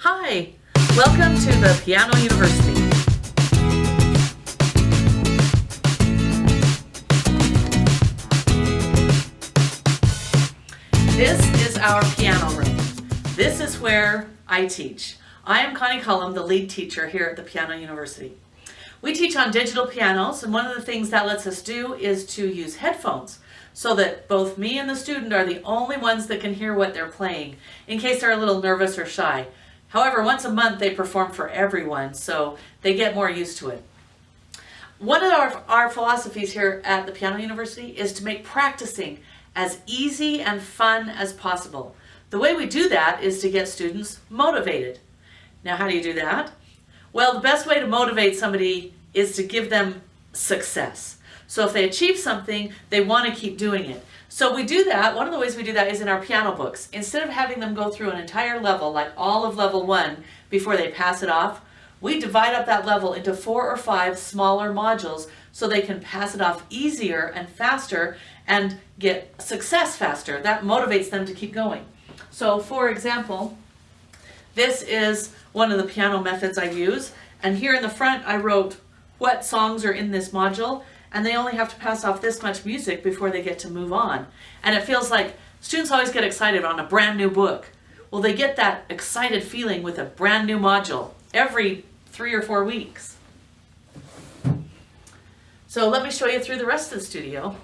Hi, welcome to the Piano University. This is our piano room. This is where I teach. I am Connie Cullum, the lead teacher here at the Piano University. We teach on digital pianos, and one of the things that lets us do is to use headphones so that both me and the student are the only ones that can hear what they're playing in case they're a little nervous or shy. However, once a month they perform for everyone, so they get more used to it. One of our philosophies here at the Piano University is to make practicing as easy and fun as possible. The way we do that is to get students motivated. Now, how do you do that? Well, the best way to motivate somebody is to give them success. So if they achieve something, they want to keep doing it. So we do that, one of the ways we do that is in our piano books. Instead of having them go through an entire level, like all of level 1, before they pass it off, we divide up that level into 4 or 5 smaller modules so they can pass it off easier and faster and get success faster. That motivates them to keep going. So for example, this is one of the piano methods I use, and here in the front I wrote what songs are in this module, and they only have to pass off this much music before they get to move on. And it feels like students always get excited on a brand new book. Well, they get that excited feeling with a brand new module every 3 or 4 weeks. So let me show you through the rest of the studio.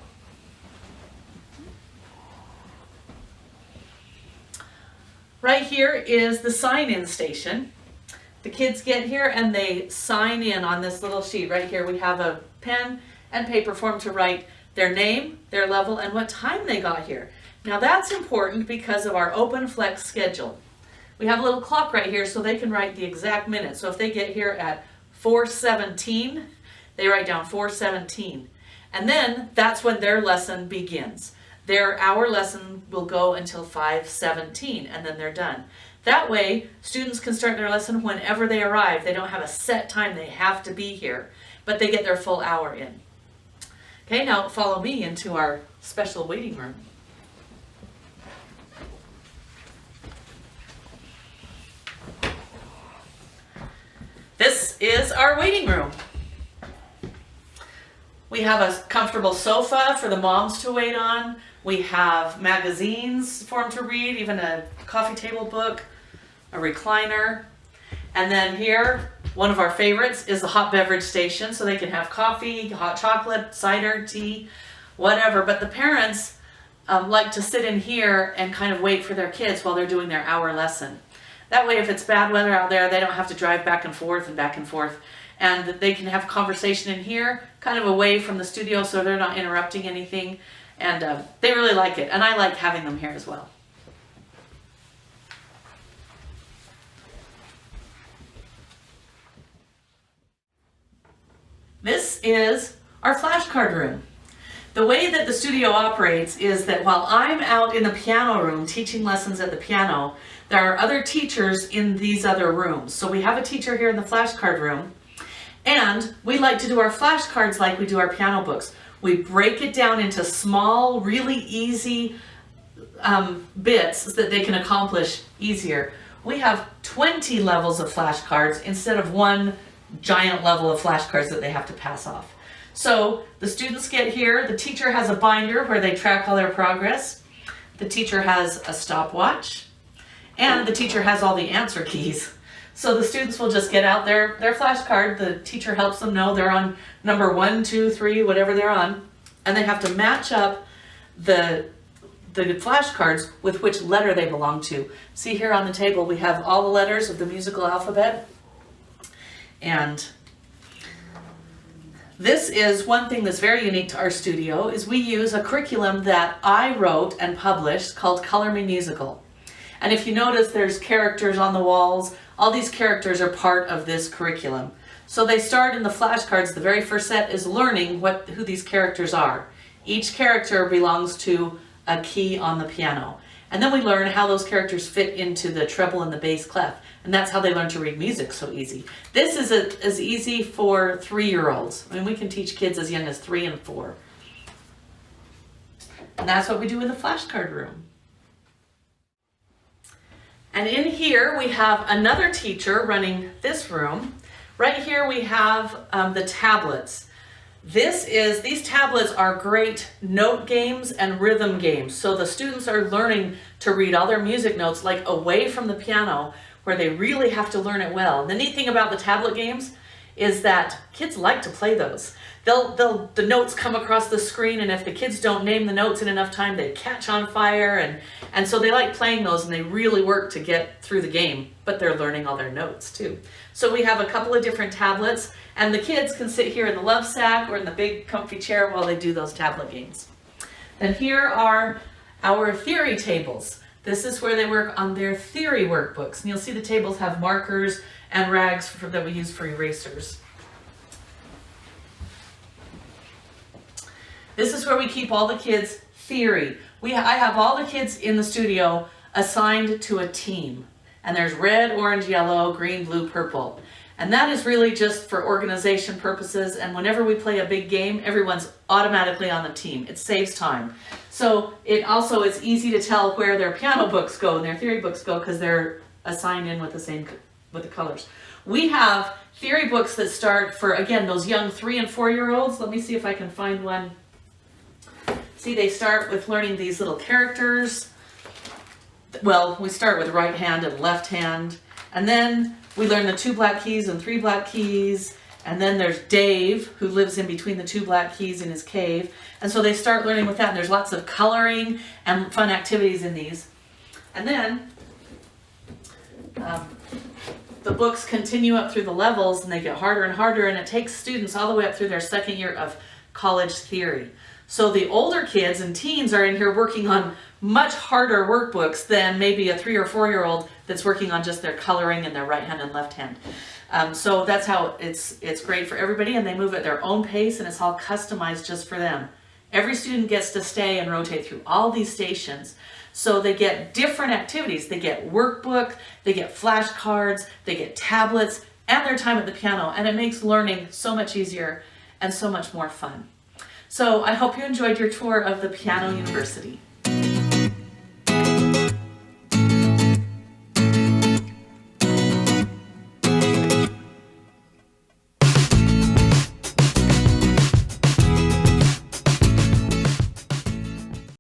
Right here is the sign-in station. The kids get here and they sign in on this little sheet. Right here we have a pen and paper for them to write their name, their level, and what time they got here. Now that's important because of our open flex schedule. We have a little clock right here so they can write the exact minute. So if they get here at 4:17, they write down 4:17. And then that's when their lesson begins. Their hour lesson will go until 5:17 and then they're done. That way, students can start their lesson whenever they arrive. They don't have a set time they have to be here, but they get their full hour in. Okay, now follow me into our special waiting room. This is our waiting room. We have a comfortable sofa for the moms to wait on. We have magazines for them to read, even a coffee table book, a recliner. And then here, one of our favorites is the hot beverage station, so they can have coffee, hot chocolate, cider, tea, whatever. But the parents like to sit in here and kind of wait for their kids while they're doing their hour lesson. That way, if it's bad weather out there, they don't have to drive back and forth. And they can have conversation in here, kind of away from the studio so they're not interrupting anything. And they really like it. And I like having them here as well. This is our flashcard room. The way that the studio operates is that while I'm out in the piano room teaching lessons at the piano, there are other teachers in these other rooms. So we have a teacher here in the flashcard room, and we like to do our flashcards like we do our piano books. We break it down into small, really easy bits so that they can accomplish easier. We have 20 levels of flashcards instead of one giant level of flashcards that they have to pass off. So the students get here, the teacher has a binder where they track all their progress. The teacher has a stopwatch, and the teacher has all the answer keys. So the students will just get out their flashcard, the teacher helps them know they're on number 1, 2, 3, whatever they're on, and they have to match up the flashcards with which letter they belong to. See here on the table we have all the letters of the musical alphabet. And this is one thing that's very unique to our studio, is we use a curriculum that I wrote and published called Color Me Musical. And if you notice, there's characters on the walls. All these characters are part of this curriculum. So they start in the flashcards. The very first set is learning who these characters are. Each character belongs to a key on the piano. And then we learn how those characters fit into the treble and the bass clef. And that's how they learn to read music so easy. This is as easy for 3-year-olds. I mean, we can teach kids as young as 3 and 4. And that's what we do in the flashcard room. And in here we have another teacher running this room. Right here we have the tablets. These tablets are great note games and rhythm games. So the students are learning to read all their music notes like away from the piano, where they really have to learn it well. The neat thing about the tablet games is that kids like to play those. The notes come across the screen, and if the kids don't name the notes in enough time, they catch on fire, and so they like playing those, and they really work to get through the game, but they're learning all their notes too. So we have a couple of different tablets, and the kids can sit here in the love sack or in the big comfy chair while they do those tablet games. Then here are our theory tables. This is where they work on their theory workbooks, and you'll see the tables have markers and rags that we use for erasers. This is where we keep all the kids' theory. I have all the kids in the studio assigned to a team. And there's red, orange, yellow, green, blue, purple. And that is really just for organization purposes. And whenever we play a big game, everyone's automatically on the team. It saves time. So it also is easy to tell where their piano books go and their theory books go because they're assigned in with the colors. We have theory books that start for, again, those young 3- and 4-year-olds. Let me see if I can find one. See, they start with learning these little characters. Well, we start with right hand and left hand, and then we learn the 2 black keys and 3 black keys, and then there's Dave, who lives in between the 2 black keys in his cave, and so they start learning with that, and there's lots of coloring and fun activities in these. And then the books continue up through the levels, and they get harder and harder, and it takes students all the way up through their 2nd year of college theory. So the older kids and teens are in here working on much harder workbooks than maybe a 3- or 4-year-old that's working on just their coloring and their right hand and left hand. So that's how it's great for everybody, and they move at their own pace, and it's all customized just for them. Every student gets to stay and rotate through all these stations. So they get different activities. They get workbook, they get flashcards, they get tablets, and their time at the piano, and it makes learning so much easier and so much more fun. So I hope you enjoyed your tour of the Piano University.